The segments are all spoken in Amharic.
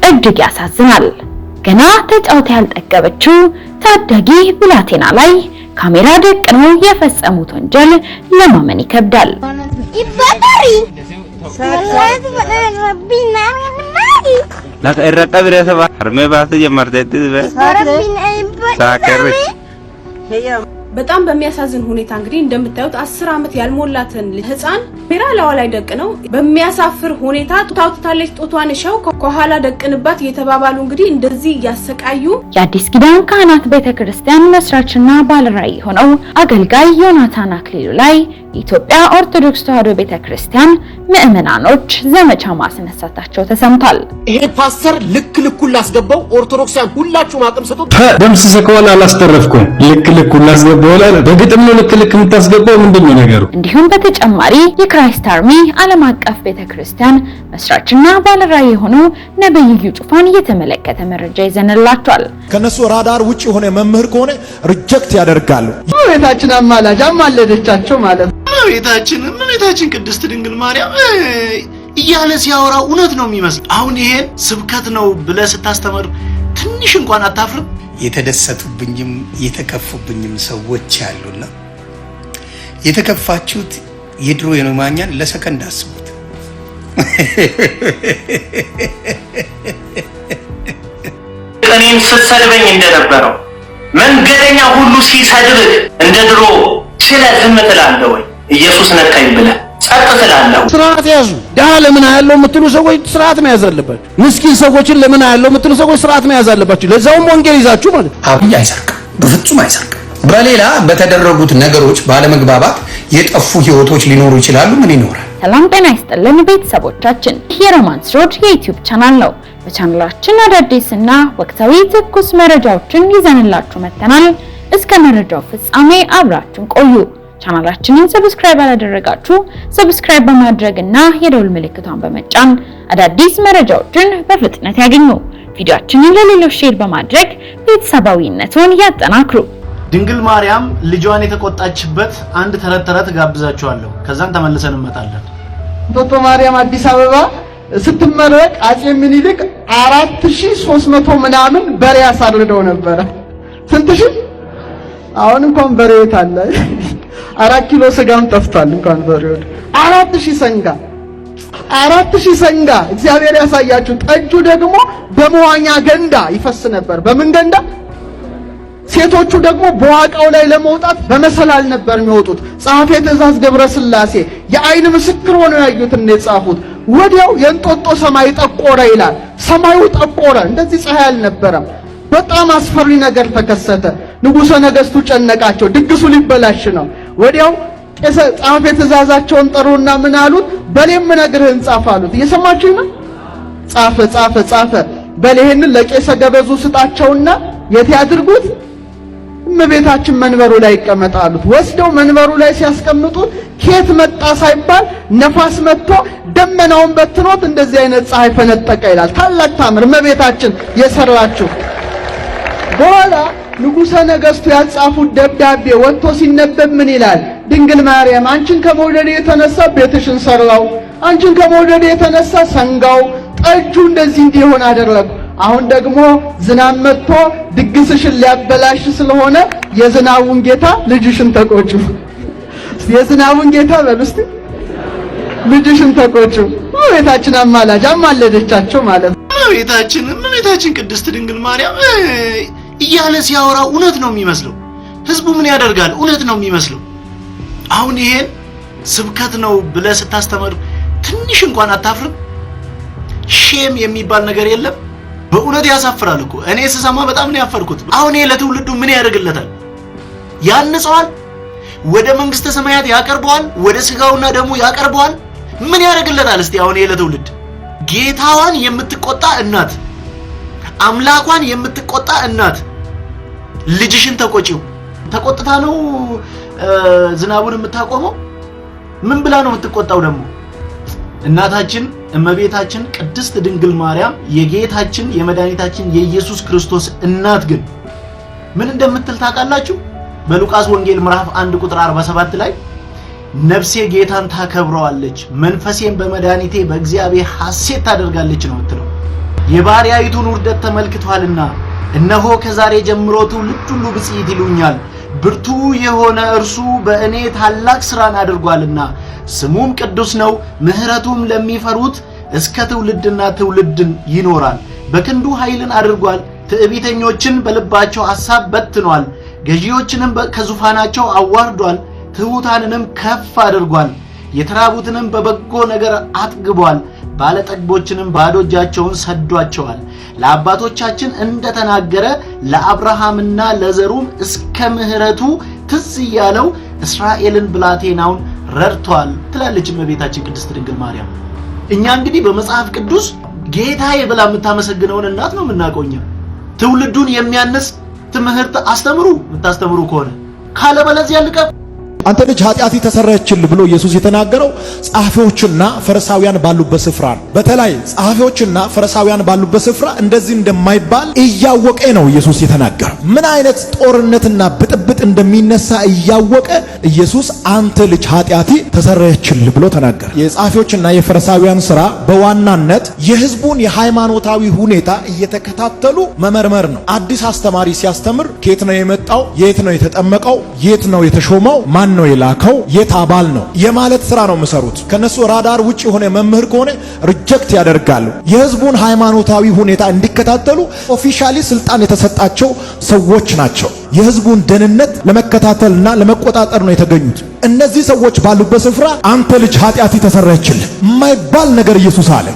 እጅግ ያሳዝናል። ገና ተጫውታ ያልጠገበችው ታዳጊ ብላቴና ላይ ካሜራ ደቅነው የፈጸሙት ወንጀል ለማመን ይከብዳል። በጣም በሚያሳዝን ሁኔታ እንግዲህ እንደምታዩት 10 ዓመት ያልሞላትን ህፃን ካሜራ ላይ ደቅነው በሚያሳፍር ሁኔታ ጡታውታለች ጡቷን ሸው ከኋላ ደቅንባት የተባባሉ እንግዲህ እንደዚህ ያሰቃዩ የአዲስ ኪዳን ካህናት ቤተክርስቲያን መስራችና ባለራዕይ ሆነው አገልጋይ ዮናታን አክሊሉ ላይ የኢትዮጵያ ኦርቶዶክስ ተዋሕዶ ቤተክርስቲያን ምእመናኖች ዘመቻ ማስነሳታቸው ተሰምቷል። ይሄ ፓስተር ልኩን ላስገባው ኦርቶዶክሳን ሁላችሁ ማቅም ሰጡ ደምስሰከዋል አላስተረፍኩም ልኩን ላስገባው በግጥም ነው ልክ የምታስገባው ምንድነው ነገሩ? እንዲሁም በተጨማሪ የክራይስት አርሚ ዓለም አቀፍ ቤተክርስቲያን መስራችና ባለራዕይ የሆነው ነብዩ እዩ ጩፋን የተመለከተ መረጃ ይዘንላችኋል። ከነሱ ራዳር ውጪ ሆነ መምህር ከሆነ ሪጀክት ያደርጋሉ። ቤታችን አማላጅ አማለደቻቸው ማለት ነው። እመቤታችን ቅድስት ድንግል ማርያም እያለ ሲያወራ እውነት ነው የሚመስል። አሁን ይሄን ስብከት ነው ብለህ ስታስተምር ትንሽ እንኳን አታፍርም? የተደሰቱብኝም የተከፉብኝም ሰዎች ያሉና የተከፋችሁት የድሮ የኖማኛን ለሰከንድ አስቡት። እኔን ስትሰድበኝ እንደነበረው መንገደኛ ሁሉ ሲሰድብ እንደ ድሮ ዝም ትላለህ ወይ? ኢየሱስ ነካኝ ብለህ ጸጥ ትላለህ? ስርዓት ያዙ። ደሃ ለምን ያለው የምትሉ ሰዎች ስርዓት መያዝ አለባችሁ። ምስኪን ሰዎችን ለምን ያለው የምትሉ ሰዎች ስርዓት መያዝ አለባችሁ። ለዛውም ወንጌል ይዛችሁ ማለት አብይ አይሰርቅም፣ በፍጹም አይሰርቅም። በሌላ በተደረጉት ነገሮች ባለመግባባት የጠፉ ህይወቶች ሊኖሩ ይችላሉ። ምን ይኖራል? ሰላም ጤና ይስጥልን ቤተሰቦቻችን፣ የሮማንስ ሮድ የዩቲዩብ ቻናል ነው። በቻናላችን አዳዲስና ወቅታዊ ትኩስ መረጃዎችን ይዘንላችሁ መጥተናል። እስከ መረጃው ፍጻሜ አብራችሁን ቆዩ። ቻናላችንን ሰብስክራይብ ያላደረጋችሁ ሰብስክራይብ በማድረግና የደውል ምልክቷን በመጫን አዳዲስ መረጃዎችን በፍጥነት ያገኙ። ቪዲዮአችንን ለሌሎች ሼር በማድረግ ቤተሰባዊነቱን ያጠናክሩ። ድንግል ማርያም ልጇን የተቆጣችበት አንድ ተረት ጋብዛችኋለሁ። ከዛም ተመልሰን እንመጣለን። ቶቶ ማርያም አዲስ አበባ ስትመረቅ አጼ ምኒልክ 4300 ምናምን በሬ አሳርደው ነበር። ስንት ሺህ? አሁን እንኳን በሬት አለ 4 ኪሎ ስጋም ጠፍቷል። እንኳን በሬው 4000 ሰንጋ እግዚአብሔር ያሳያችሁ። ጠጁ ደግሞ በመዋኛ ገንዳ ይፈስ ነበር። በምን ገንዳ? ሴቶቹ ደግሞ በዋቃው ላይ ለመውጣት በመሰላል ነበር የሚወጡት። ጸሐፌ ትእዛዝ ገብረስላሴ የአይን ምስክር ሆነው ያዩትን ነው የጻፉት። ወዲያው የእንጦጦ ሰማይ ጠቆረ ይላል። ሰማዩ ጠቆረ፣ እንደዚህ ፀሐይ አልነበረም። በጣም አስፈሪ ነገር ተከሰተ። ንጉሠ ነገሥቱ ጨነቃቸው፣ ድግሱ ሊበላሽ ነው። ወዲያው ጸሐፌ ትእዛዛቸውን ጠሩና ምን አሉት? በሌም ነግርህን ጻፍ አሉት። እየሰማችሁ ነው? ጻፈ። በሌህን ለቄሰ ገበዙ ስጣቸውና የት ያድርጉት? እመቤታችን መንበሩ ላይ ይቀመጣሉት። ወስደው መንበሩ ላይ ሲያስቀምጡት ኬት መጣ ሳይባል ነፋስ መጥቶ ደመናውን በትኖት እንደዚህ አይነት ፀሐይ ፈነጠቀ ይላል። ታላቅ ታምር እመቤታችን የሰራችው። በኋላ ንጉሠ ነገሥቱ ያጻፉት ደብዳቤ ወጥቶ ሲነበብ ምን ይላል? ድንግል ማርያም አንቺን ከመውደድ የተነሳ ቤትሽን ሰራው፣ አንቺን ከመውደድ የተነሳ ሰንጋው ጠጁ እንደዚህ እንዲሆን አደረኩ። አሁን ደግሞ ዝናብ መጥቶ ድግስሽን ሊያበላሽ ስለሆነ የዝናቡን ጌታ ልጅሽን ተቆጩ። የዝናቡን ጌታ በልስቲ ልጅሽን ተቆጩ። እመቤታችን አማላጅ አማለደቻቸው ማለት ነው። እመቤታችን ቅድስት ድንግል ማርያም እያለ ሲያወራ እውነት ነው የሚመስለው። ህዝቡ ምን ያደርጋል? እውነት ነው የሚመስለው። አሁን ይሄን ስብከት ነው ብለህ ስታስተምር ትንሽ እንኳን አታፍርም? ሼም የሚባል ነገር የለም። በእውነት ያሳፍራል እኮ። እኔ ስሰማ በጣም ነው ያፈርኩት። አሁን ይሄ ለትውልዱ ምን ያደርግለታል? ያንጸዋል፣ ወደ መንግስተ ሰማያት ያቀርበዋል፣ ወደ ስጋውና ደሙ ያቀርበዋል። ምን ያደርግለታል? እስቲ አሁን ይሄ ለትውልድ ጌታዋን የምትቆጣ እናት፣ አምላኳን የምትቆጣ እናት ልጅሽን ተቆጪው። ተቆጥታ ነው ዝናቡን የምታቆመው? ምን ብላ ነው የምትቆጣው ደግሞ? እናታችን እመቤታችን ቅድስት ድንግል ማርያም የጌታችን የመድኃኒታችን የኢየሱስ ክርስቶስ እናት ግን ምን እንደምትል ታውቃላችሁ? በሉቃስ ወንጌል ምዕራፍ 1 ቁጥር 47 ላይ ነፍሴ ጌታን ታከብረዋለች፣ መንፈሴም በመድኃኒቴ በእግዚአብሔር ሐሴት ታደርጋለች ነው የምትለው። የባሪያይቱን ውርደት ተመልክቷልና እነሆ ከዛሬ ጀምሮ ትውልድ ሁሉ ብፅዕት ይሉኛል። ብርቱ የሆነ እርሱ በእኔ ታላቅ ሥራን አድርጓልና ስሙም ቅዱስ ነው። ምሕረቱም ለሚፈሩት እስከ ትውልድና ትውልድን ይኖራል። በክንዱ ኃይልን አድርጓል። ትዕቢተኞችን በልባቸው ሐሳብ በትኗል። ገዢዎችንም ከዙፋናቸው አዋርዷል። ትሑታንንም ከፍ አድርጓል። የተራቡትንም በበጎ ነገር አጥግቧል። ባለጠግቦችንም ባዶ እጃቸውን ሰዷቸዋል። ለአባቶቻችን እንደተናገረ ለአብርሃምና ለዘሩም እስከ ምሕረቱ ትዝ ያለው እስራኤልን ብላቴናውን ረድቷል ትላለች እመቤታችን ቅድስት ድንግል ማርያም። እኛ እንግዲህ በመጽሐፍ ቅዱስ ጌታዬ ብላ የምታመሰግነውን እናት ነው የምናቆኘው። ትውልዱን የሚያንስ ትምህርት አስተምሩ የምታስተምሩ ከሆነ ካለበለዚያ ልቀቁ። አንተ ልጅ ኃጢአት ተሰረየችልህ ብሎ ኢየሱስ የተናገረው ጸሐፊዎችና ፈሪሳውያን ባሉበት ስፍራ ነው። በተለይ ጸሐፊዎችና ፈሪሳውያን ባሉበት ስፍራ እንደዚህ እንደማይባል እያወቀ ነው ኢየሱስ የተናገረው። ምን አይነት ጦርነትና ብጥብጥ እንደሚነሳ እያወቀ ኢየሱስ አንተ ልጅ ኃጢአት ተሰረየችልህ ብሎ ተናገረ። የጸሐፊዎችና የፈሪሳውያን ሥራ በዋናነት የሕዝቡን የሃይማኖታዊ ሁኔታ እየተከታተሉ መመርመር ነው። አዲስ አስተማሪ ሲያስተምር ከየት ነው የመጣው፣ የት ነው የተጠመቀው፣ የት ነው የተሾመው፣ ማን ነው የላከው፣ የት አባል ነው የማለት ስራ ነው የሚሰሩት። ከነሱ ራዳር ውጪ የሆነ መምህር ከሆነ ሪጀክት ያደርጋሉ። የህዝቡን ሃይማኖታዊ ሁኔታ እንዲከታተሉ ኦፊሻሊ ስልጣን የተሰጣቸው ሰዎች ናቸው። የህዝቡን ደህንነት ለመከታተልና ለመቆጣጠር ነው የተገኙት። እነዚህ ሰዎች ባሉበት ስፍራ አንተ ልጅ ኃጢአት ተሰረየችልህ የማይባል ነገር ኢየሱስ አለ።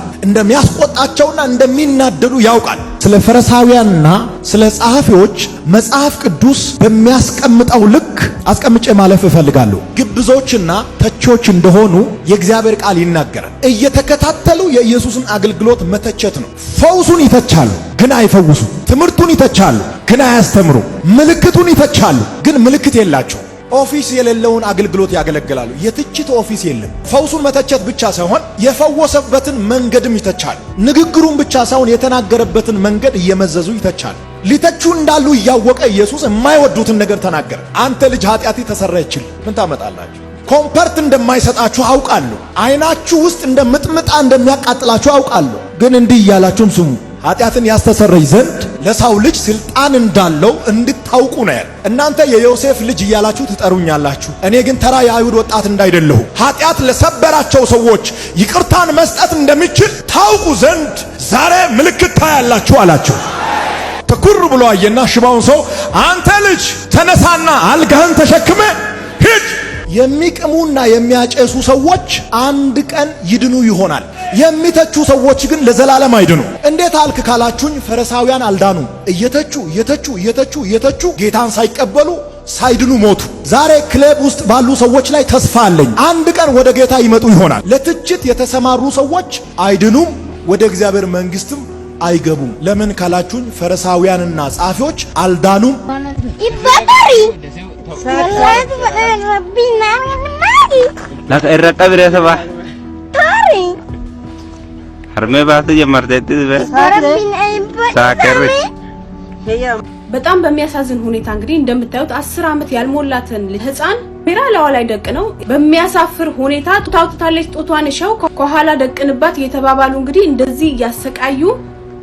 እንደሚያስቆጣቸውና እንደሚናደዱ ያውቃል። ስለ ፈሪሳውያንና ስለ ጸሐፊዎች መጽሐፍ ቅዱስ በሚያስቀምጠው ልክ አስቀምጬ ማለፍ እፈልጋለሁ። ግብዞችና ተቾች እንደሆኑ የእግዚአብሔር ቃል ይናገራል። እየተከታተሉ የኢየሱስን አገልግሎት መተቸት ነው። ፈውሱን ይተቻሉ ግን አይፈውሱ። ትምህርቱን ይተቻሉ ግን አያስተምሩ። ምልክቱን ይተቻሉ ግን ምልክት የላቸው። ኦፊስ የሌለውን አገልግሎት ያገለግላሉ። የትችት ኦፊስ የለም። ፈውሱን መተቸት ብቻ ሳይሆን የፈወሰበትን መንገድም ይተቻሉ። ንግግሩን ብቻ ሳይሆን የተናገረበትን መንገድ እየመዘዙ ይተቻሉ። ሊተቹ እንዳሉ እያወቀ ኢየሱስ የማይወዱትን ነገር ተናገረ። አንተ ልጅ ኃጢአት ተሰረየችልህ። ምን ታመጣላችሁ? ኮምፐርት እንደማይሰጣችሁ አውቃለሁ። አይናችሁ ውስጥ እንደምጥምጣ እንደሚያቃጥላችሁ አውቃለሁ። ግን እንዲህ እያላችሁም ስሙ፣ ኃጢአትን ያስተሰረይ ዘንድ ለሰው ልጅ ስልጣን እንዳለው እንድታውቁ ነው ያለ። እናንተ የዮሴፍ ልጅ እያላችሁ ትጠሩኛላችሁ፣ እኔ ግን ተራ የአይሁድ ወጣት እንዳይደለሁ ኃጢአት ለሰበራቸው ሰዎች ይቅርታን መስጠት እንደሚችል ታውቁ ዘንድ ዛሬ ምልክት ታያላችሁ አላቸው። ትኩር ብሎ አየና ሽባውን ሰው አንተ ልጅ ተነሳና አልጋህን ተሸክመ ሂድ። የሚቅሙና የሚያጨሱ ሰዎች አንድ ቀን ይድኑ ይሆናል። የሚተቹ ሰዎች ግን ለዘላለም አይድኑ። እንዴት አልክ ካላችሁኝ፣ ፈሪሳውያን አልዳኑ። እየተቹ ጌታን ሳይቀበሉ ሳይድኑ ሞቱ። ዛሬ ክለብ ውስጥ ባሉ ሰዎች ላይ ተስፋ አለኝ። አንድ ቀን ወደ ጌታ ይመጡ ይሆናል። ለትችት የተሰማሩ ሰዎች አይድኑም፣ ወደ እግዚአብሔር መንግስትም አይገቡም። ለምን ካላችሁኝ፣ ፈሪሳውያንና ጸሐፊዎች አልዳኑም። በጣም በሚያሳዝን ሁኔታ እንግዲህ እንደምታዩት 10 ዓመት ያልሞላትን ህፃን ካሜራ ላዋ ላይ ደቅነው በሚያሳፍር ሁኔታ ጡታውታለች። ጡቷን ሸው ከኋላ ደቅንባት እየተባባሉ እንግዲህ እንደዚህ ያሰቃዩ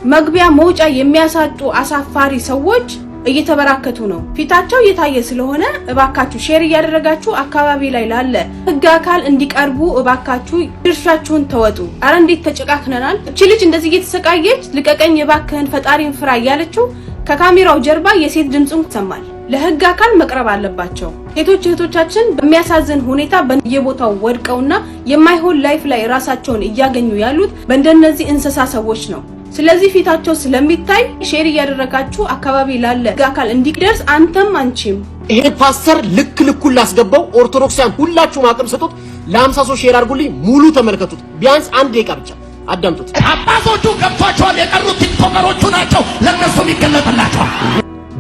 መግቢያ መውጫ የሚያሳጡ አሳፋሪ ሰዎች እየተበራከቱ ነው። ፊታቸው እየታየ ስለሆነ እባካችሁ ሼር እያደረጋችሁ አካባቢ ላይ ላለ ህግ አካል እንዲቀርቡ እባካችሁ ድርሻችሁን ተወጡ። አረ እንዴት ተጨቃክነናል። እቺ ልጅ እንደዚህ እየተሰቃየች ልቀቀኝ እባክህን ፈጣሪን ፍራ እያለችው ከካሜራው ጀርባ የሴት ድምጽም ተሰማል። ለህግ አካል መቅረብ አለባቸው። ሴቶች እህቶቻችን በሚያሳዝን ሁኔታ በየቦታው ወድቀውና የማይሆን ላይፍ ላይ ራሳቸውን እያገኙ ያሉት በእንደነዚህ እንስሳ ሰዎች ነው። ስለዚህ ፊታቸው ስለሚታይ ሼር እያደረጋችሁ አካባቢ ላለ ህግ አካል እንዲደርስ አንተም አንቺም ይሄ ፓስተር ልኩን ላስገባው ኦርቶዶክሳን ሁላችሁም አቅም ሰጡት። ለ50 ሰው ሼር አድርጉልኝ። ሙሉ ተመልከቱት። ቢያንስ አንድ ደቂቃ ብቻ አዳምጡት። አባቶቹ ገብቷቸዋል። የቀሩት ቲክቶከሮቹ ናቸው። ለነሱም ይገለጥላቸዋል።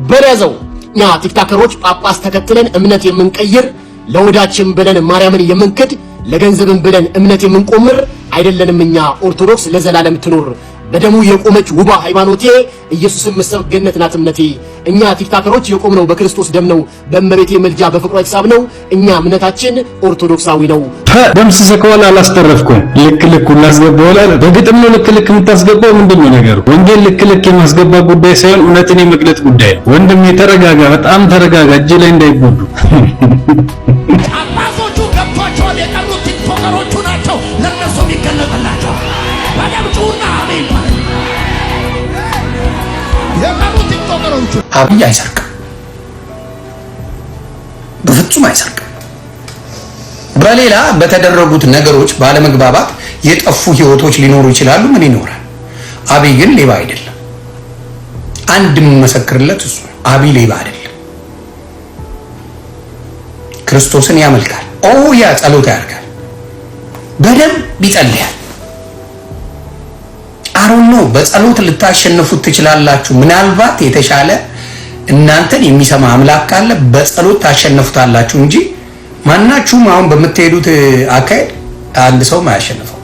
በረዘው ኛ ቲክቶከሮች ጳጳስ ተከትለን እምነት የምንቀይር ለወዳችን ብለን ማርያምን የምንክድ ለገንዘብን ብለን እምነት የምንቆምር አይደለንም። እኛ ኦርቶዶክስ ለዘላለም ትኖር በደሙ የቆመች ውባ ሃይማኖቴ ኢየሱስን መስበክ ገነት ናት እምነቴ። እኛ ቲክታከሮች የቆምነው በክርስቶስ ደም ነው፣ በእመቤቴ መልጃ በፍቅሯ ሂሳብ ነው። እኛ እምነታችን ኦርቶዶክሳዊ ነው። ደምስ ዘከዋላ አላስተረፍኩም። ልክ ልክ እናስገባው አለ። በግጥም ነው ልክ ልክ የምታስገባው ምንድነው ነገሩ? ወንጌል ልክ ልክ የማስገባ ጉዳይ ሳይሆን እውነትን የመግለጥ ጉዳይ ነው። ወንድም የተረጋጋ፣ በጣም ተረጋጋ፣ እጅ ላይ እንዳይጎዱ። አባቶቹ ገብቷቸዋል። የቀሩት ቲክቶከሮቹ ናቸው። ለነሱ ይገለጥላቸው በደምጡና አሜን። የቀሩት ቲክቶከሮቹ አብይ አይሰርቅም፣ በፍጹም አይሰርቅም። በሌላ በተደረጉት ነገሮች ባለመግባባት የጠፉ ህይወቶች ሊኖሩ ይችላሉ። ምን ይኖራል? አብይ ግን ሌባ አይደለም። አንድ መሰክርለት እሱ ነው። አብይ ሌባ አይደለም። ክርስቶስን ያመልካል። ያ ጸሎት ያደርጋል፣ በደንብ ይጸልያል። አሮን ነው። በጸሎት ልታሸንፉት ትችላላችሁ። ምናልባት የተሻለ እናንተን የሚሰማ አምላክ ካለ በጸሎት ታሸንፉታላችሁ እንጂ ማናችሁም አሁን በምትሄዱት አካሄድ አንድ ሰው ማያሸንፈው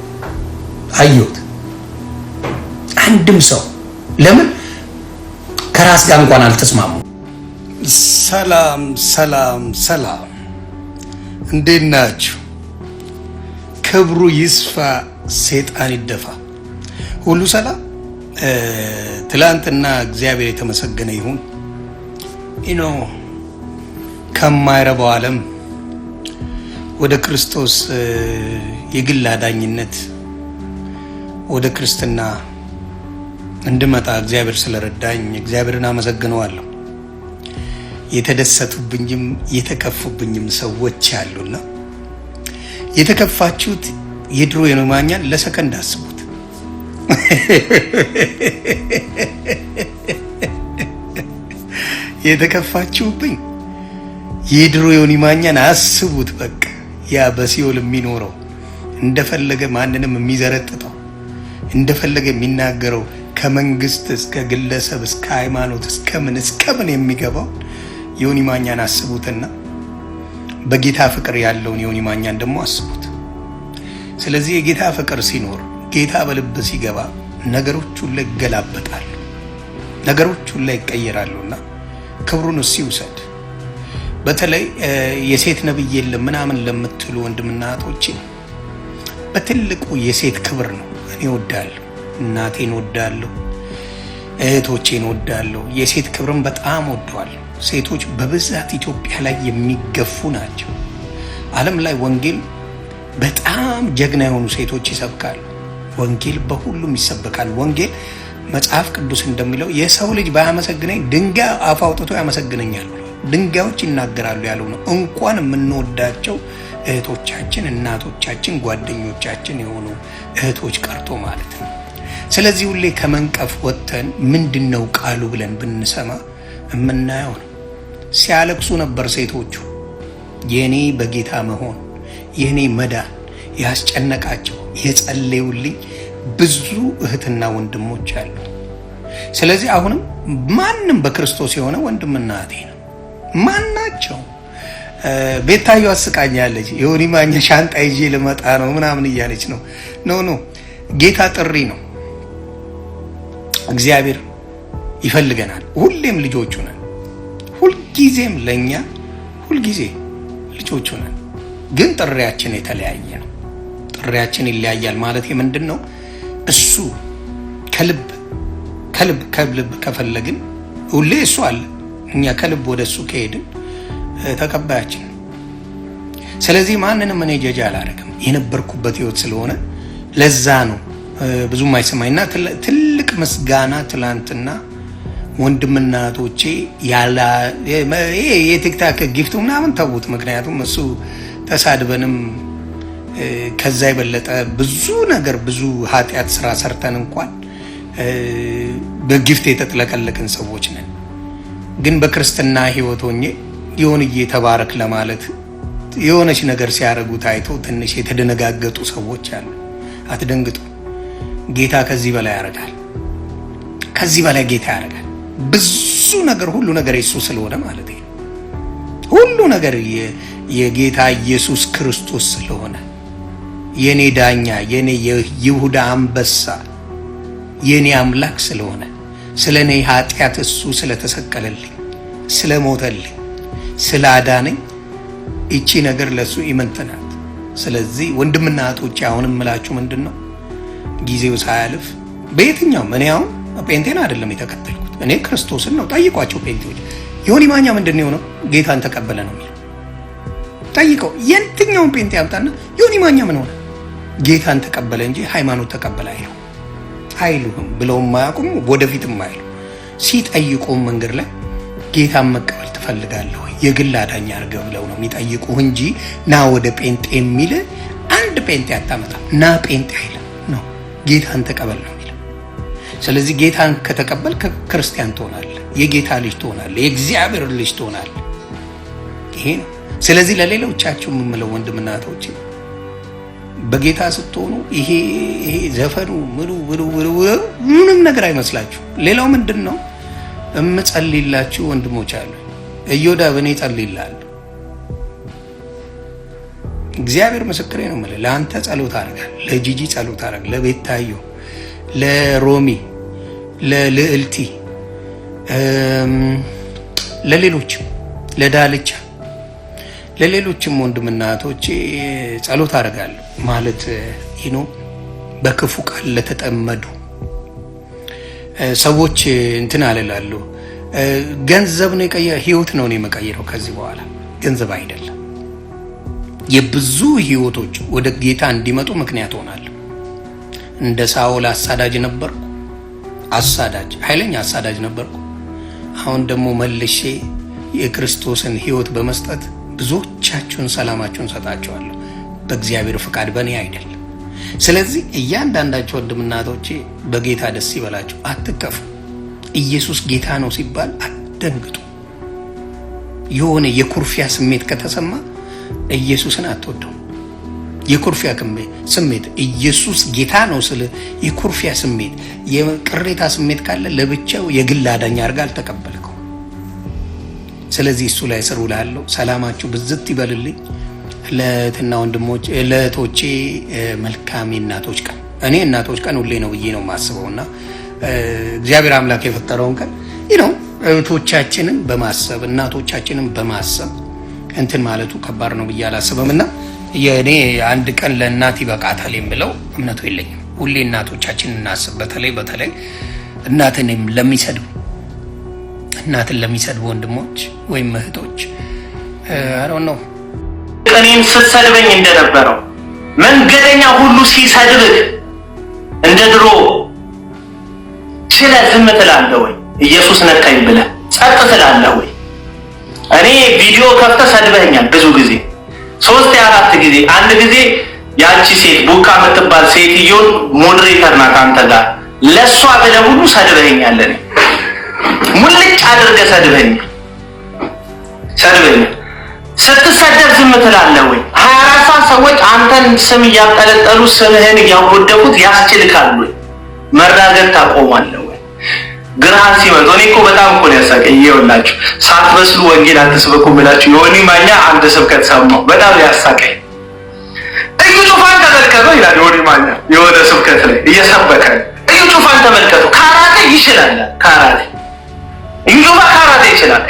አየሁት። አንድም ሰው ለምን ከራስ ጋር እንኳን አልተስማሙ። ሰላም ሰላም ሰላም፣ እንዴት ናችሁ? ክብሩ ይስፋ፣ ሰይጣን ይደፋ፣ ሁሉ ሰላም። ትላንትና እግዚአብሔር የተመሰገነ ይሁን ከማይረባው ዓለም ወደ ክርስቶስ የግል አዳኝነት ወደ ክርስትና እንድመጣ እግዚአብሔር ስለረዳኝ እግዚአብሔርን አመሰግነዋለሁ። የተደሰቱብኝም የተከፉብኝም ሰዎች አሉና የተከፋችሁት የድሮ የኖማኛን ለሰከንድ አስቡት። የተከፋችሁብኝ የድሮ የኖማኛን አስቡት። በቃ ያ በሲኦል የሚኖረው እንደፈለገ ማንንም የሚዘረጥጠው እንደፈለገ የሚናገረው ከመንግስት እስከ ግለሰብ እስከ ሃይማኖት እስከ ምን የሚገባው ዮኒ ማኛን አስቡትና በጌታ ፍቅር ያለውን ዮኒ ማኛን ደግሞ አስቡት። ስለዚህ የጌታ ፍቅር ሲኖር ጌታ በልብ ሲገባ ነገሮች ሁሉ ይገላበጣሉ፣ ነገሮች ሁሉ ይቀየራሉና ክብሩን እሱ ይውሰድ። በተለይ የሴት ነብይ የለም ምናምን ለምትሉ ወንድምና እህቶቼ በትልቁ የሴት ክብር ነው። እኔ እወዳለሁ፣ እናቴን እወዳለሁ፣ እህቶቼን እወዳለሁ። የሴት ክብርን በጣም እወደዋለሁ። ሴቶች በብዛት ኢትዮጵያ ላይ የሚገፉ ናቸው። ዓለም ላይ ወንጌል በጣም ጀግና የሆኑ ሴቶች ይሰብካሉ። ወንጌል በሁሉም ይሰበካል። ወንጌል መጽሐፍ ቅዱስ እንደሚለው የሰው ልጅ ባያመሰግነኝ ድንጋይ አፍ አውጥቶ ያመሰግነኛል፣ ድንጋዮች ይናገራሉ ያለው ነው። እንኳን የምንወዳቸው እህቶቻችን፣ እናቶቻችን፣ ጓደኞቻችን የሆኑ እህቶች ቀርቶ ማለት ነው። ስለዚህ ሁሌ ከመንቀፍ ወጥተን ምንድነው ቃሉ ብለን ብንሰማ የምናየው ነው። ሲያለቅሱ ነበር ሴቶቹ። የኔ በጌታ መሆን የኔ መዳን ያስጨነቃቸው የጸለዩልኝ ብዙ እህትና ወንድሞች አሉ። ስለዚህ አሁንም ማንም በክርስቶስ የሆነ ወንድምና እህቴ ነው። ማናቸው ቤታዩ አስቃኛለች። ዮኒ ማኛ ሻንጣ ይዤ ልመጣ ነው ምናምን እያለች ነው። ኖ ጌታ ጥሪ ነው። እግዚአብሔር ይፈልገናል። ሁሌም ልጆቹ ነን። ሁልጊዜም ለኛ ሁልጊዜ ልጆቹ ነን። ግን ጥሪያችን የተለያየ ነው። ጥሪያችን ይለያያል ማለት ምንድነው? እሱ ከልብ ከፈለግን ሁሌ እሱ አለ። እኛ ከልብ ወደ እሱ ከሄድን ተቀባያችን። ስለዚህ ማንንም እኔ ጀጃ አላደርግም። የነበርኩበት ህይወት ስለሆነ ለዛ ነው ብዙም አይሰማኝና ትልቅ ምስጋና ትላንትና ወንድምና እህቶቼ ያላ የቲክታክ ጊፍቱ ምናምን ተውት። ምክንያቱም እሱ ተሳድበንም ከዛ የበለጠ ብዙ ነገር ብዙ ኃጢአት ስራ ሰርተን እንኳን በጊፍት የተጥለቀለቅን ሰዎች ነን። ግን በክርስትና ህይወት ሆኜ የሆንዬ ተባረክ ለማለት የሆነች ነገር ሲያደርጉ ታይቶ ትንሽ የተደነጋገጡ ሰዎች አሉ። አትደንግጡ። ጌታ ከዚህ በላይ ያደርጋል። ከዚህ በላይ ጌታ ያደርጋል። ብዙ ነገር ሁሉ ነገር የሱ ስለሆነ ማለት ነው። ሁሉ ነገር የጌታ ኢየሱስ ክርስቶስ ስለሆነ የኔ ዳኛ የኔ የይሁዳ አንበሳ የኔ አምላክ ስለሆነ ስለኔ ኃጢአት እሱ ስለተሰቀለልኝ ስለሞተልኝ ስላዳነኝ እቺ ነገር ለሱ ኢመንተናት። ስለዚህ ወንድምና እህቶቼ አሁንም ምላችሁ ምንድነው ጊዜው ሳያልፍ በየትኛውም እኔ አሁን ጴንጤን አይደለም የተከተልኩት እኔ ክርስቶስን ነው። ጠይቋቸው ጴንጤዎች ዮኒ ማኛ ምንድነው የሆነው ጌታን ተቀበለ ነው የሚለው። ጠይቀው የትኛውን ጴንጤ ያምጣና ዮኒ ማኛ ምን ሆነ ጌታን ተቀበለ እንጂ ሃይማኖት ተቀበለ አይሉም ብለውም ማያውቁም ወደፊትም አይሉ። ሲጠይቁ መንገድ ላይ ጌታን መቀበል ትፈልጋለህ ወይ የግል አዳኝ አድርገህ ብለው ነው የሚጠይቁህ እንጂ ና ወደ ጴንጤ የሚል አንድ ጴንጤ አታመጣ። ና ጴንጤ አይልም ነው ጌታን ተቀበል ነው የሚለው። ስለዚህ ጌታን ከተቀበል ክርስቲያን ትሆናለህ፣ የጌታ ልጅ ትሆናለህ፣ የእግዚአብሔር ልጅ ትሆናለህ። ይሄ ነው። ስለዚህ ለሌሎቻችሁ የምምለው ወንድምና እህቶቼ በጌታ ስትሆኑ ይሄ ዘፈኑ ምንም ነገር አይመስላችሁ። ሌላው ምንድነው እምጸልይላችሁ ወንድሞች አሉ። እዮዳብ እኔ ጸልይልሃለሁ፣ እግዚአብሔር ምስክሬ ነው የምልህ። ለአንተ ጸሎት አደርጋለሁ፣ ለጂጂ ጸሎት አደርጋለሁ፣ ለቤታዮ፣ ለሮሚ፣ ለልዕልቲ፣ ለሌሎችም፣ ለዳልቻ፣ ለሌሎችም ወንድምና እህቶቼ ጸሎት አደርጋለሁ። ማለት ይኖ በክፉ ቃል ለተጠመዱ ሰዎች እንትን አለላለሁ። ገንዘብ ነው ህይወት ነው የመቀየረው። ከዚህ በኋላ ገንዘብ አይደለም። የብዙ ህይወቶች ወደ ጌታ እንዲመጡ ምክንያት ሆናለሁ። እንደ ሳኦል አሳዳጅ ነበርኩ፣ ኃይለኛ አሳዳጅ ነበርኩ። አሁን ደግሞ መልሼ የክርስቶስን ህይወት በመስጠት ብዙዎቻችሁን ሰላማችሁን ሰጣችኋለሁ። በእግዚአብሔር ፍቃድ በእኔ አይደለም። ስለዚህ እያንዳንዳችሁ ወንድምና እህቶቼ በጌታ ደስ ይበላችሁ፣ አትከፉ። ኢየሱስ ጌታ ነው ሲባል አትደንግጡ። የሆነ የኩርፊያ ስሜት ከተሰማ ኢየሱስን አትወደው። የኩርፊያ ስሜት ኢየሱስ ጌታ ነው ስለ የኩርፊያ ስሜት የቅሬታ ስሜት ካለ ለብቻው የግል አዳኝ አድርጋ አልተቀበልከው። ስለዚህ እሱ ላይ ስሩ እላለሁ። ሰላማችሁ ብዝት ይበልልኝ። ለእህትና ወንድሞች ለእህቶቼ መልካም የእናቶች ቀን። እኔ እናቶች ቀን ሁሌ ነው ብዬ ነው የማስበውና እግዚአብሔር አምላክ የፈጠረውን ቀን ነው እህቶቻችንን በማሰብ እናቶቻችንን በማሰብ እንትን ማለቱ ከባድ ነው ብዬ አላስብምና የኔ አንድ ቀን ለእናት ይበቃታል የምለው እምነቱ የለኝም። ሁሌ እናቶቻችንን እናስብ። በተለይ እናትን ለሚሰድቡ ወንድሞች ወይም እህቶች አሮን ነው እኔን ስትሰድበኝ እንደነበረው መንገደኛ ሁሉ ሲሰድብህ እንደ ድሮ ችለህ ዝም ትላለህ ወይ? ኢየሱስ ነካኝ ብለህ ጸጥ ትላለህ ወይ? እኔ ቪዲዮ ከፍተህ ሰድበኛል ብዙ ጊዜ 3-4 ጊዜ። አንድ ጊዜ ያቺ ሴት ቡካ የምትባል ሴትዮን ሞዴሬተር ናት አንተ ጋር ለሷ ብለህ ሁሉ ሰድበኛል። እኔ ሙልጭ አድርገህ ሰድበኛል። ስትሰደብ ዝም ትላለህ ወይ? 24 ሰዓት ሰዎች አንተን ስም እያጠለጠሉ ስምህን እያወደቁት ያስችልካል ወይ? መራገጥ ታቆማለህ ወይ? ግርሃን ሲመጡ እኔ እኮ በጣም እኮ ነው ያሳቀኝ። ይኸውላችሁ ሳትበስሉ ወንጌል አትስበኩ ብላችሁ ዮኒ ማኛ አንድ ስብከት ሰማሁ፣ በጣም ያሳቀኝ። እዩ ጩፋን ተመልከቱ ይላል ዮኒ ማኛ የሆነ ስብከት ላይ እየሰበከ እዩ ጩፋን ተመልከቱ፣ ካራቴ ይችላል። እዩ ጩፋ ካራቴ ይችላል።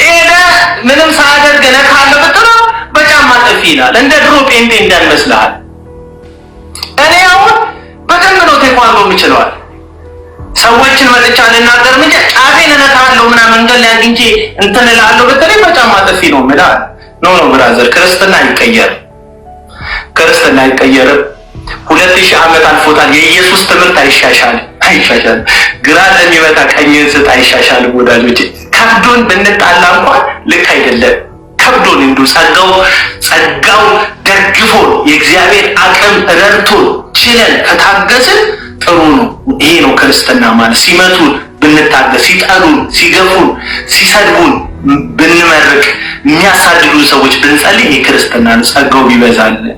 ምንም ሳያደርግ ነካለ ብትለው በጫማ ጥፊ ይላል። እንደ ድሮ ጴንጤ እንዳልመስልሃል። እኔ አሁን በደንብ ነው ቴኳንዶ የምችለዋል። ሰዎችን መጥቻ ልናገር እንጂ ጫፌን እነካለሁ ምናምን መንገድ ላይ አግኝቼ እንትን እላለሁ ብትለኝ በጫማ ጥፊ ነው የምልህ። ኖ ብራዘር፣ ክርስትና አይቀየርም። 2000 ዓመት አልፎታል። የኢየሱስ ትምህርት አይሻሻልም። ግራ ለሚመታ ቀኝን ስጥ አይሻሻልም። ወዳጆቼ ከብዶን ብንጣላ እንኳን ልክ አይደለም። ከብዶን እንዱ ጸጋው ደግፎን የእግዚአብሔር አቅም ረድቶን ችለን ከታገስን ጥሩ ነው። ይሄ ነው ክርስትና ማለት። ሲመቱን ብንታገስ፣ ሲጠሉን፣ ሲገፉን፣ ሲሰድቡን ብንመርቅ፣ የሚያሳድዱን ሰዎች ብንጸልይ ይሄ ክርስትና ነው። ጸጋው ቢበዛልን።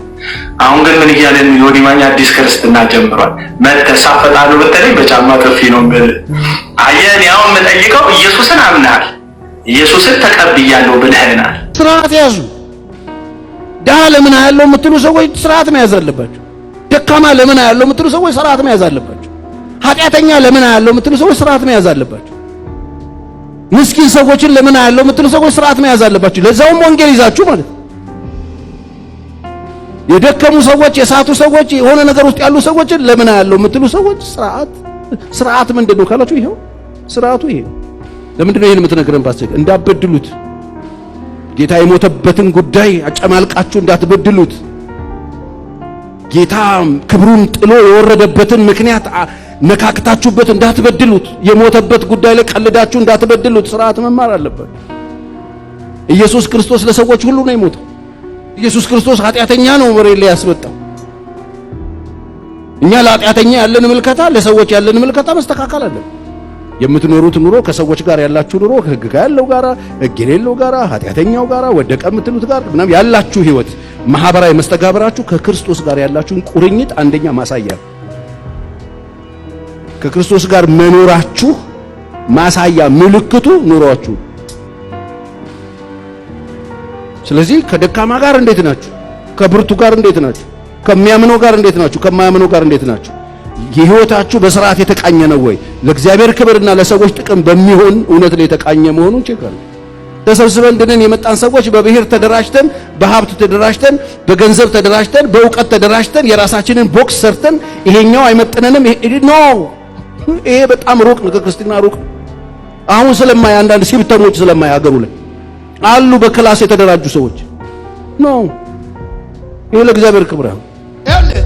አሁን ግን ምን እያለን ዮኒ ማኛ አዲስ ክርስትና ጀምሯል። መተሳፈጣሉ በተለይ በጫማ ጥፊ ነው የምልህ። አየህ አሁን የምጠይቀው ኢየሱስን አምናል፣ ኢየሱስን ተቀብያለሁ ብለህናል። ስርዓት ያዙ። ድሃ ለምን ያለው የምትሉ ሰዎች ስርዓት መያዝ አለባችሁ። ደካማ ለምን ያለው የምትሉ ሰዎች ስርዓት መያዝ አለባችሁ። ኃጢአተኛ ለምን አያለው የምትሉ ሰዎች ስርዓት መያዝ አለባችሁ። ምስኪን ሰዎችን ለምን አያለው የምትሉ ሰዎች ስርዓት መያዝ አለባችሁ። ለዛውም ወንጌል ይዛችሁ ማለት ነው። የደከሙ ሰዎች፣ የሳቱ ሰዎች፣ የሆነ ነገር ውስጥ ያሉ ሰዎችን ለምን አያለው የምትሉ ሰዎች ስርዓት ምንድነው ካላችሁ ይሄው ስርዓቱ ይሄ። ለምንድነው ይሄን የምትነግረን ፓስተር? እንዳትበድሉት፣ ጌታ የሞተበትን ጉዳይ አጨማልቃችሁ እንዳትበድሉት፣ ጌታ ክብሩን ጥሎ የወረደበትን ምክንያት ነካክታችሁበት እንዳትበድሉት፣ የሞተበት ጉዳይ ላይ ቀልዳችሁ እንዳትበድሉት ስርዓት መማር አለበት። ኢየሱስ ክርስቶስ ለሰዎች ሁሉ ነው የሞተው። ኢየሱስ ክርስቶስ ኃጢአተኛ ነው መሬት ላይ ያስመጣው። እኛ ለኃጢአተኛ ያለን ምልከታ ለሰዎች ያለን ምልከታ መስተካከል አለበት። የምትኖሩት ኑሮ ከሰዎች ጋር ያላችሁ ኑሮ ከሕግ ጋር ያለው ጋራ ሕግ የሌለው ጋራ ኃጢአተኛው ጋራ ወደቀ የምትሉት ጋር ምናምን ያላችሁ ህይወት ማህበራዊ መስተጋብራችሁ ከክርስቶስ ጋር ያላችሁን ቁርኝት አንደኛ ማሳያ ነው። ከክርስቶስ ጋር መኖራችሁ ማሳያ ምልክቱ ኑሯችሁ። ስለዚህ ከደካማ ጋር እንዴት ናችሁ? ከብርቱ ጋር እንዴት ናችሁ? ከሚያምነው ጋር እንዴት ናችሁ? ከማያምነው ጋር እንዴት ናችሁ? የህይወታችሁ በስርዓት የተቃኘ ነው ወይ? ለእግዚአብሔር ክብርና ለሰዎች ጥቅም በሚሆን እውነት ላይ የተቃኘ መሆኑን ቼክ አድርጉ። ተሰብስበን ድነን የመጣን ሰዎች በብሔር ተደራጅተን፣ በሀብት ተደራጅተን፣ በገንዘብ ተደራጅተን፣ በእውቀት ተደራጅተን የራሳችንን ቦክስ ሰርተን ይሄኛው አይመጥነንም ይሄ በጣም ሩቅ ነው፣ ከክርስትና ሩቅ። አሁን ስለማይ አንዳንድ ሲብተሞች ስለማይ ሀገሩ ላይ አሉ በክላስ የተደራጁ ሰዎች ነው። ይሄ ለእግዚአብሔር ክብር ነው።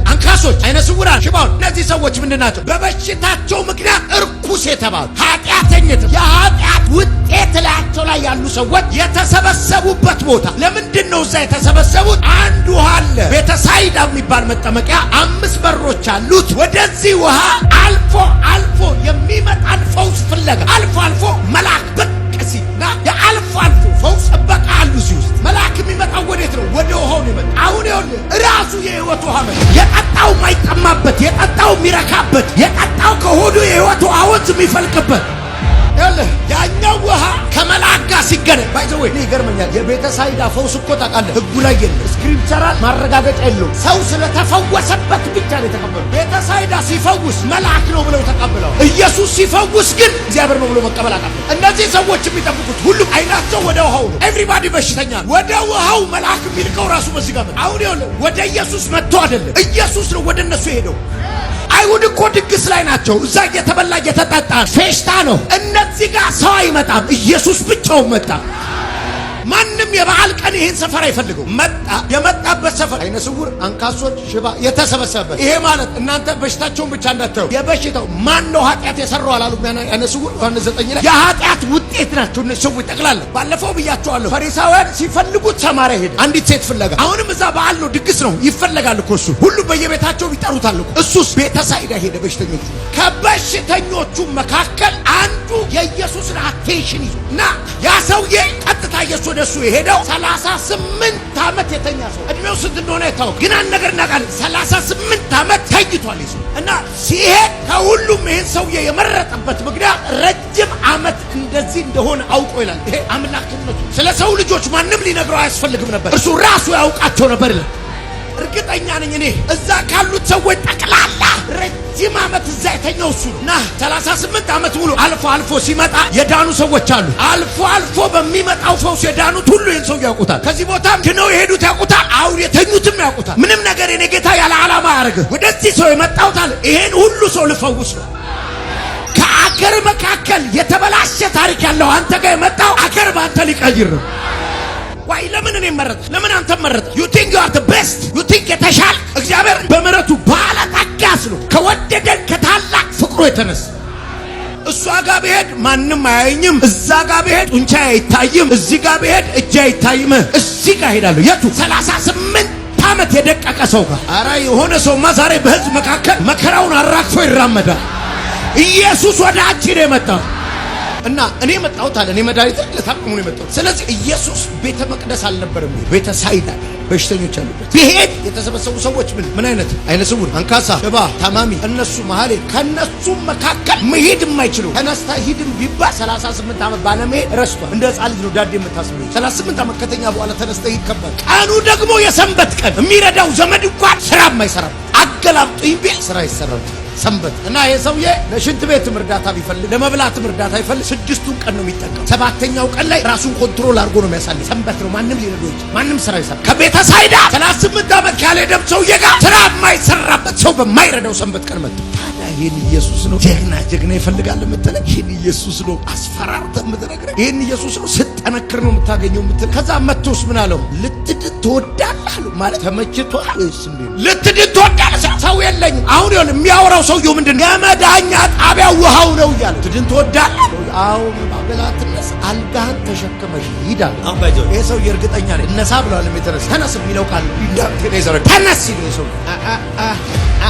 አንካሶች፣ አይነ ስውራን፣ ሽባውን እነዚህ ሰዎች ምንድናቸው? በበሽታቸው ምክንያት እርኩስ የተባሉ ኃጢአተኞች፣ የኃጢአት ውጤት ላያቸው ላይ ያሉ ሰዎች የተሰበሰቡበት ቦታ። ለምንድን ነው እዛ የተሰበሰቡት? አንድ ውሃ አለ፣ ቤተሳይዳ የሚባል መጠመቂያ፣ 5 በሮች አሉት። ወደዚህ ውሃ አልፎ አልፎ የሚመጣን ፈውስ ፍለጋ አልፎ መልአክ ብቅ ሲልና የአልፎ ፈውስ በቃ አሉ። እዚህ ውስጥ መልአክ የሚመጣው ወዴት ነው? ወደ ውሃው ነው የሚመጣው። አሁን ይኸውልህ ራሱ የህይወት ውሃ ነው። የጠጣው ማይጠማበት፣ የጠጣው የሚረካበት፣ የጠጣው ከሆዱ የህይወት ውሃ ወንዝ የሚፈልቅበት። ይኸውልህ ያኛው ውሃ ከመልአክ ጋር ሲገናኝ ባይዘው እኔ ይገርመኛል። የቤተሳይዳ ፈውስ እኮ ታውቃለህ ህጉ ላይ የለም፣ ስክሪፕቸራል ማረጋገጫ የለውም። ሰው ስለተፈወሰበት ብቻ ነው የተቀበለው። ቤተሳይዳ ሲፈውስ መልአክ ነው ብለው ተቀበለው። ኢየሱስ ሲፈውስ ግን እግዚአብሔር ነው ብሎ መቀበል አቃተው። እነዚህ ሰዎች የሚጠብቁት ሁሉም አይናቸው ወደ ውሃው ነው። ኤቭሪባዲ በሽተኛ ነው። ወደ ውሃው መልአክ የሚልከው ራሱ በዚህ ጋር ነው። አሁን ይኸውልህ ወደ ኢየሱስ መጥቶ አይደለም፣ ኢየሱስ ነው ወደ እነሱ ሄደው። አይሁድ እኮ ድግስ ላይ ናቸው። እዛ እየተበላ እየተጠጣ ፌሽታ ነው። እነዚህ ጋር ሰው አይመጣም፣ ኢየሱስ ብቻውን መጣ። ማንም የበዓል ቀን ይሄን ሰፈር አይፈልገው። መጣ። የመጣበት ሰፈር አይነ ስውር፣ አንካሶች፣ ሽባ የተሰበሰበበት። ይሄ ማለት እናንተ በሽታቸውን ብቻ እንዳታዩ፣ የበሽታው ማን ነው ኃጢአት የሰራው አላሉ። አይነ ስውር ዮሐንስ 9 ላይ የኃጢአት ውጤት ናቸው እነዚህ ሰዎች ጠቅላላ። ባለፈው ብያቸዋለሁ። ፈሪሳውያን ሲፈልጉት ሰማርያ ሄደ አንዲት ሴት ፍለጋ። አሁንም እዛ በዓል ነው፣ ድግስ ነው፣ ይፈልጋል እኮ እሱ። ሁሉ በየቤታቸው ይጠሩታል እኮ። እሱስ ቤተሳይዳ ሄደ። በሽተኞቹ ከበሽተኞቹ መካከል አንዱ የኢየሱስን አቴንሽን ይዞ እና ያ ሰውዬ ቀጥታ ኢየሱስ ወደሱ የሄደው 38 ዓመት የተኛ ሰው። እድሜው ስንት እንደሆነ አይታወቅ፣ ግን አንድ ነገር እናውቃለን፣ 38 ዓመት ተኝቷል ይሱ እና ሲሄድ ከሁሉም ይሄን ሰውዬ የመረጠበት ምክንያት ረጅም ዓመት እንደዚህ እንደሆነ አውቆ ይላል። ይሄ አምላክነቱ ስለ ሰው ልጆች ማንም ሊነግረው አያስፈልግም ነበር፣ እርሱ ራሱ ያውቃቸው ነበር ይላል። እርግጠኛ ነኝ እኔ እዛ ካሉት ሰዎች ጠቅላላ ረጅም ዓመት እዛ የተኛው እሱ ነው እና 38 ዓመት ሙሉ አልፎ ሲመጣ የዳኑ ሰዎች አሉ። አልፎ በሚመጣው ፈውስ የዳኑት ሁሉ ይህን ሰው ያውቁታል። ከዚህ ቦታም ድነው የሄዱት ያውቁታል። አሁን የተኙትም ያውቁታል። ምንም ነገር የኔ ጌታ ያለ ዓላማ ያደርግ ወደዚህ ሰው የመጣውታል። ይሄን ሁሉ ሰው ልፈውስ ነው። ከአገር መካከል የተበላሸ ታሪክ ያለው አንተ ጋር የመጣው አገር በአንተ ሊቀይር ነው። ዋይ ለምን እኔ መረጥ? ለምን አንተ መረጥ? you think you are the best? you think የተሻል? እግዚአብሔር በመረቱ ባለጠጋስ ነው። ከወደደን ከታላቅ ፍቅሩ የተነሳ እሷ ጋር ብሄድ ማንም አያየኝም፣ እዛ ጋር ብሄድ ጡንቻ አይታይም፣ እዚህ ጋር ብሄድ እጄ አይታይም፣ እዚህ ጋር ሄዳለሁ። የቱ 38 ዓመት የደቀቀ ሰው ጋር። አረ የሆነ ሰውማ ዛሬ በህዝብ መካከል መከራውን አራግፎ ይራመዳል። ኢየሱስ ወደ አንቺ ነው የመጣው እና እኔ መጣሁት አለ። እኔ መድኃኒት ለታቅሙ ነው የመጣሁት። ስለዚህ ኢየሱስ ቤተ መቅደስ አልነበረም፣ ቤተ ሳይዳ በሽተኞች አሉበት። ቢሄድ የተሰበሰቡ ሰዎች ምን አይነት አይነ ስውር፣ አንካሳ፣ ሽባ፣ ታማሚ እነሱ መሀል ከነሱ መካከል መሄድ የማይችሉ ተነስታ ሂድም ቢባል 38 ዓመት ባለመሄድ ረስቷል። እንደ ሕፃን ልጅ ነው ዳዴ የምታስበው። 38 ዓመት ከተኛ በኋላ ተነስተ ሂድ ከባድ። ቀኑ ደግሞ የሰንበት ቀን የሚረዳው ዘመድ እንኳን ስራ የማይሰራ አገላብጡኝ ቢል ስራ ይሰራል። ሰንበት እና ይሄ ሰውዬ ለሽንት ቤትም እርዳታ ቢፈልግ ለመብላትም እርዳታ ቢፈልግ 6ቱን ቀን ነው የሚጠቀም። 7ኛው ቀን ላይ ራሱን ኮንትሮል አድርጎ ነው የሚያሳልፍ። ሰንበት ነው። ማንም ሊረዳው ይችላል። ማንም ስራ ይሰራ። ከቤተ ሳይዳ 38 ዓመት ካልሄደም ሰውዬ ጋር ስራ የማይሰራበት ሰው በማይረዳው ሰንበት ቀን መጣ። ታዲያ ይሄን ኢየሱስ ነው ጀግና ይፈልጋል የምትለው? ይሄን ኢየሱስ ነው አስፈራርተህ የምትነግረኝ? ይሄን ኢየሱስ ነው ስትጠነክር ነው የምታገኘው የምትለው? ከዛ መጥቶስ ምን አለው? ልትድን ትወዳለህ ማለት ተመችቷል ወይስ እንዴ? ልትድን ትወዳለህ? ሰው የለኝም። አሁን ይኸውልህ የሚያወራው ሰውየው ምንድን ነው? የመዳኛ ጣቢያው ውሃው ነው እያለ ልትድን ትወዳለህ? አዎ ማበላትነስ አልጋህን ተሸክመሽ ሂድ አለ። አሁን ባይዘው ይሄ ሰውዬ እርግጠኛ ነኝ እነሳ ብለዋል። የተነሳ ተነስ የሚለው ቃል ተነስ ሲል ሰው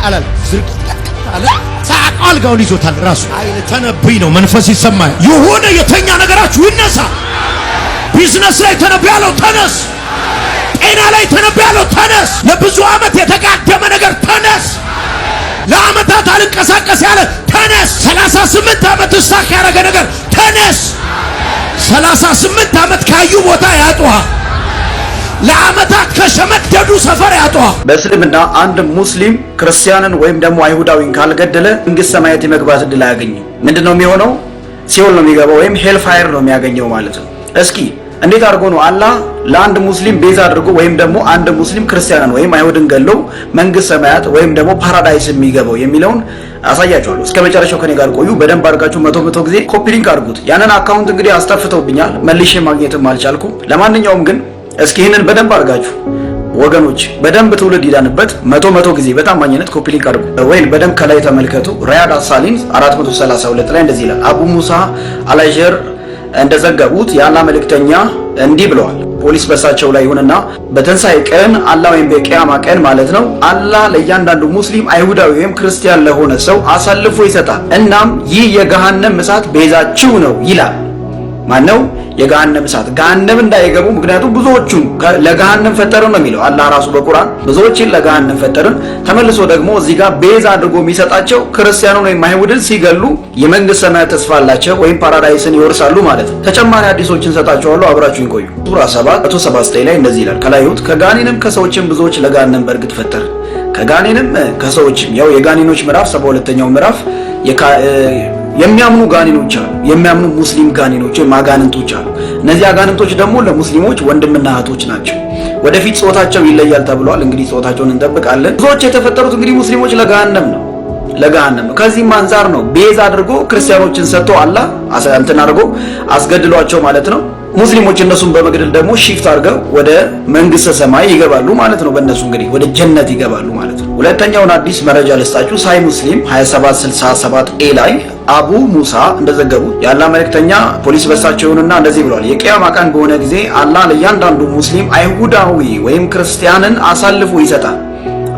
አላል ዝርቅት አለ። ሳያውቀው አልጋውን ይዞታል ራሱ። አይነ ተነብይ ነው መንፈስ ይሰማል። የሆነ የተኛ ነገራችሁ ይነሳ። ቢዝነስ ላይ ተነብያለሁ ተነስ። ጤና ላይ ተነብያለሁ ተነስ። ለብዙ ዓመት የተጋደመ ነገር ተነስ። ለዓመታት አልንቀሳቀስ ያለ ተነስ። 38 ዓመት ስታክ ያደረገ ነገር ተነስ። 38 ዓመት ካዩ ቦታ ያጧ ለዓመታት ከሸመደዱ ሰፈር ያጧ። በእስልምና አንድ ሙስሊም ክርስቲያንን ወይም ደግሞ አይሁዳዊን ካልገደለ መንግስተ ሰማያት የመግባት እድል አያገኝም። ምንድነው የሚሆነው? ሲኦል ነው የሚገባው ወይም ሄል ፋየር ነው የሚያገኘው ማለት ነው። እስኪ እንዴት አድርጎ ነው አላህ ለአንድ ሙስሊም ቤዛ አድርጎ ወይም ደግሞ አንድ ሙስሊም ክርስቲያንን ወይም አይሁድን ገለው መንግስት ሰማያት ወይም ደግሞ ፓራዳይስ የሚገባው የሚለውን አሳያችኋለሁ። እስከ መጨረሻው ከኔ ጋር ቆዩ። በደንብ አድርጋችሁ መቶ ጊዜ ኮፒ ሊንክ አድርጉት። ያንን አካውንት እንግዲህ አስጠፍተውብኛል፣ መልሼ ማግኘትም አልቻልኩም። ለማንኛውም ግን እስኪ ይህንን በደንብ አድርጋችሁ ወገኖች በደንብ ትውልድ ይዳንበት መቶ ጊዜ በታማኝነት ኮፒ ሊንክ አድርጉ። ወይ በደንብ ከላይ ተመልከቱ። ሪያድ አሳሊን 432 ላይ እንደዚህ ይላል። አቡ ሙሳ አላጀር እንደዘገቡት የአላህ መልእክተኛ እንዲህ ብለዋል። ፖሊስ በሳቸው ላይ ይሁንና በትንሣኤ ቀን አላህ ወይም በቂያማ ቀን ማለት ነው አላህ ለእያንዳንዱ ሙስሊም አይሁዳዊ ወይም ክርስቲያን ለሆነ ሰው አሳልፎ ይሰጣል። እናም ይህ የገሃነም እሳት ቤዛችሁ ነው ይላል። ማነው? የገሃነም እሳት ገሃነም እንዳይገቡ። ምክንያቱም ብዙዎቹን ለገሃነም ፈጠርን ነው የሚለው አላህ ራሱ በቁርአን ብዙዎችን ለገሃነም ፈጠርን። ተመልሶ ደግሞ እዚህ ጋር ቤዛ አድርጎ የሚሰጣቸው ክርስቲያኑን ወይም አይሁድን ሲገሉ የመንግስት ሰማያት ተስፋ አላቸው ወይም ፓራዳይስን ይወርሳሉ ማለት ነው። ተጨማሪ አዲሶችን ሰጣቸዋለሁ። አብራችሁን ቆዩ። ሱራ 7:179 ላይ እንደዚህ ይላል። ከላዩት ከጋኔንም ከሰዎችም ብዙዎች ለገሃነም በእርግጥ ፈጠርን። ከጋኔንም ከሰዎችም ያው የጋኔኖች ምዕራፍ 72ኛው ምዕራፍ የሚያምኑ ጋኔኖች አሉ። የሚያምኑ ሙስሊም ጋኔኖች ወይም አጋንንቶች አሉ። እነዚህ አጋንንቶች ደግሞ ለሙስሊሞች ወንድምና እህቶች ናቸው። ወደፊት ጾታቸው ይለያል ተብሏል። እንግዲህ ጾታቸውን እንጠብቃለን። ብዙዎች የተፈጠሩት እንግዲህ ሙስሊሞች ለገሃነም ነው። ከዚህም አንፃር ነው ቤዛ አድርጎ ክርስቲያኖችን ሰጥቶ አላህ እንትን አድርጎ አስገድሏቸው ማለት ነው። ሙስሊሞች እነሱን በመግደል ደግሞ ሺፍት አድርገው ወደ መንግስተ ሰማይ ይገባሉ ማለት ነው። በእነሱ እንግዲህ ወደ ጀነት ይገባሉ ማለት ነው። ሁለተኛውን አዲስ መረጃ ልስጣችሁ። ሳይ ሙስሊም 2767 ኤ ላይ አቡ ሙሳ እንደዘገቡት የአላህ መልእክተኛ ፖሊስ በሳቸውንና እንደዚህ ብለዋል። የቂያማ ቀን በሆነ ጊዜ አላህ ለእያንዳንዱ ሙስሊም አይሁዳዊ ወይም ክርስቲያንን አሳልፎ ይሰጣል።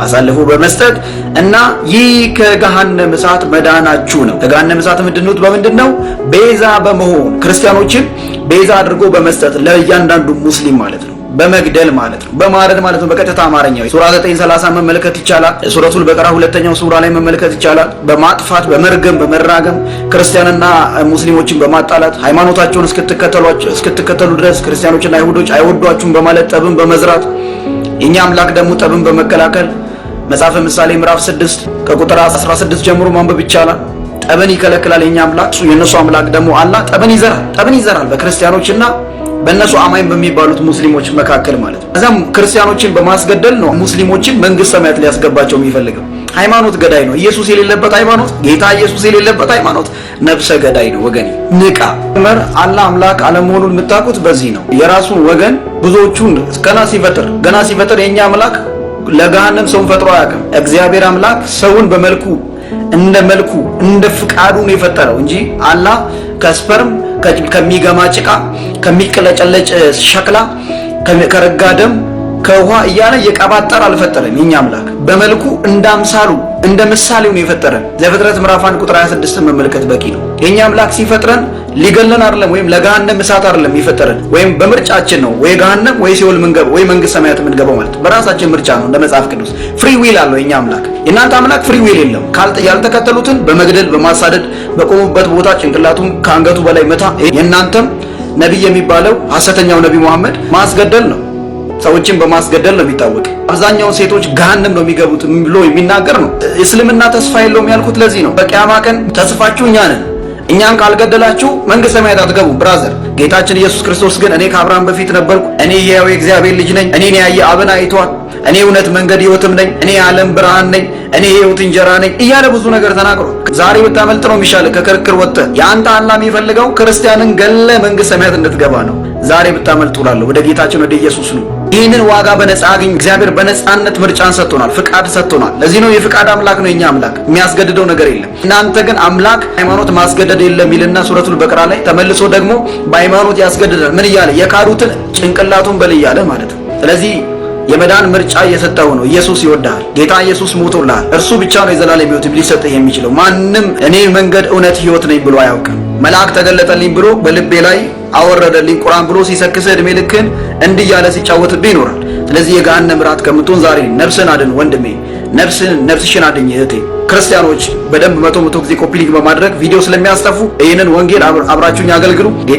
አሳልፎ በመስጠት እና ይህ ከገሃነም እሳት መዳናችሁ ነው። ከገሃነም እሳት የምትድኑት በምንድን ነው? ቤዛ በመሆን ክርስቲያኖችን ቤዛ አድርጎ በመስጠት ለእያንዳንዱ ሙስሊም ማለት ነው። በመግደል ማለት ነው። በማረድ ማለት ነው። በቀጥታ አማርኛው ሱራ 9:30 መመልከት ይቻላል። ሱረቱል በቀራ 2ኛው ሱራ ላይ መመልከት ይቻላል። በማጥፋት በመርገም በመራገም ክርስቲያንና ሙስሊሞችን በማጣላት ሃይማኖታቸውን እስክትከተሉ ድረስ ክርስቲያኖችና አይሁዶች አይወዷችሁም በማለት ጠብን በመዝራት የኛ አምላክ ደግሞ ጠብን በመከላከል መጽሐፈ ምሳሌ ምዕራፍ 6 ከቁጥር 16 ጀምሮ ማንበብ ይቻላል። ጠብን ይከለክላል የኛ አምላክ። የነሱ አምላክ ደግሞ አላህ ጠብን ይዘራል በክርስቲያኖችና በእነሱ አማኝ በሚባሉት ሙስሊሞች መካከል ማለት ነው። እዛም ክርስቲያኖችን በማስገደል ነው ሙስሊሞችን መንግስት ሰማያት ሊያስገባቸው የሚፈልገው። ሃይማኖት ገዳይ ነው። ኢየሱስ የሌለበት ሃይማኖት፣ ጌታ ኢየሱስ የሌለበት ሃይማኖት ነፍሰ ገዳይ ነው። ወገኔ ንቃ። አላህ አምላክ አለመሆኑን የምታውቁት በዚህ ነው። የራሱን ወገን ብዙዎቹን ገና ሲፈጥር የኛ አምላክ ለገሃነም ሰውን ፈጥሮ አያውቅም። እግዚአብሔር አምላክ ሰውን በመልኩ እንደ ፍቃዱ ነው የፈጠረው እንጂ አላህ ከስፐርም ከሚገማ ጭቃ ከሚቀለጨለጭ ሸክላ ከረጋ ደም ከውሃ እያለ የቀባጠር አልፈጠረም። የኛ አምላክ በመልኩ እንዳምሳሉ እንደ ምሳሌው ነው የፈጠረን። ዘፍጥረት ምዕራፍ 1 ቁጥር 26 መመልከት በቂ ነው። የኛ አምላክ ሲፈጥረን ሊገለን አይደለም ወይም ለገሃነም እሳት አይደለም ይፈጠረን ወይም በምርጫችን ነው ወይ ገሃነም ወይ ሲኦል ምንገባው ወይ መንግስት ሰማያት ምንገባው ማለት በራሳችን ምርጫ ነው። እንደ መጽሐፍ ቅዱስ ፍሪ ዊል አለው የኛ አምላክ። የእናንተ አምላክ ፍሪ ዊል የለም። ያልተከተሉትን በመግደል በማሳደድ በቆሙበት ቦታ ጭንቅላቱን ከአንገቱ በላይ መታ። የእናንተም ነብይ የሚባለው ሐሰተኛው ነብይ መሐመድ ማስገደል ነው። ሰዎችን በማስገደል ነው የሚታወቅ። አብዛኛው ሴቶች ገሃነም ነው የሚገቡት ብሎ የሚናገር ነው። እስልምና ተስፋ የለውም ያልኩት ለዚህ ነው። በቂያማ ቀን ተስፋችሁ እኛ ነን። እኛን ካልገደላችሁ መንግስተ ሰማያት አትገቡም ብራዘር። ጌታችን ኢየሱስ ክርስቶስ ግን እኔ ከአብርሃም በፊት ነበርኩ፣ እኔ ሕያው የእግዚአብሔር ልጅ ነኝ፣ እኔን ያየ አብን አይቷል፣ እኔ እውነት መንገድ ሕይወትም ነኝ፣ እኔ የዓለም ብርሃን ነኝ፣ እኔ የሕይወት እንጀራ ነኝ እያለ ብዙ ነገር ተናግሯል። ዛሬ ብታመልጥ ነው የሚሻልህ ከክርክር ወጥተህ። የአንተ አላህ የሚፈልገው ክርስቲያንን ገለ መንግስተ ሰማያት እንድትገባ ነው። ዛሬ ብታመልጥ እላለሁ። ወደ ጌታችን ወደ ኢየሱስ ነው። ይህንን ዋጋ በነፃ አግኝ። እግዚአብሔር በነፃነት ምርጫን ሰጥቶናል፣ ፍቃድ ሰጥቶናል። ለዚህ ነው የፍቃድ አምላክ ነው የኛ አምላክ፣ የሚያስገድደው ነገር የለም። እናንተ ግን አምላክ ሃይማኖት ማስገደድ የለም ይልና ሱረቱል በቀራ ላይ ተመልሶ ደግሞ በሃይማኖት ያስገድዳል። ምን እያለ? የካዱትን ጭንቅላቱን በል እያለ ማለት ነው። ስለዚህ የመዳን ምርጫ እየሰጠው ነው። ኢየሱስ ይወድሃል። ጌታ ኢየሱስ ሞቶልሃል። እርሱ ብቻ ነው የዘላለም ሕይወት ሊሰጥህ የሚችለው። ማንም እኔ መንገድ እውነት ሕይወት ነኝ ብሎ አያውቅም። መልአክ ተገለጠልኝ ብሎ በልቤ ላይ አወረደልኝ ቁርአን ብሎ ሲሰክስህ እድሜ ልክን እንዲህ ያለ ሲጫወትብህ ይኖራል። ስለዚህ የገሃነም ራት ከምትሆን ዛሬ ነፍስን አድን ወንድሜ፣ ነፍስሽን አድኝ እህቴ። ክርስቲያኖች በደንብ መቶ ጊዜ ኮፒ ሊንክ በማድረግ ቪዲዮ ስለሚያስጠፉ ይህንን ወንጌል አብራችሁኝ አገልግሉ።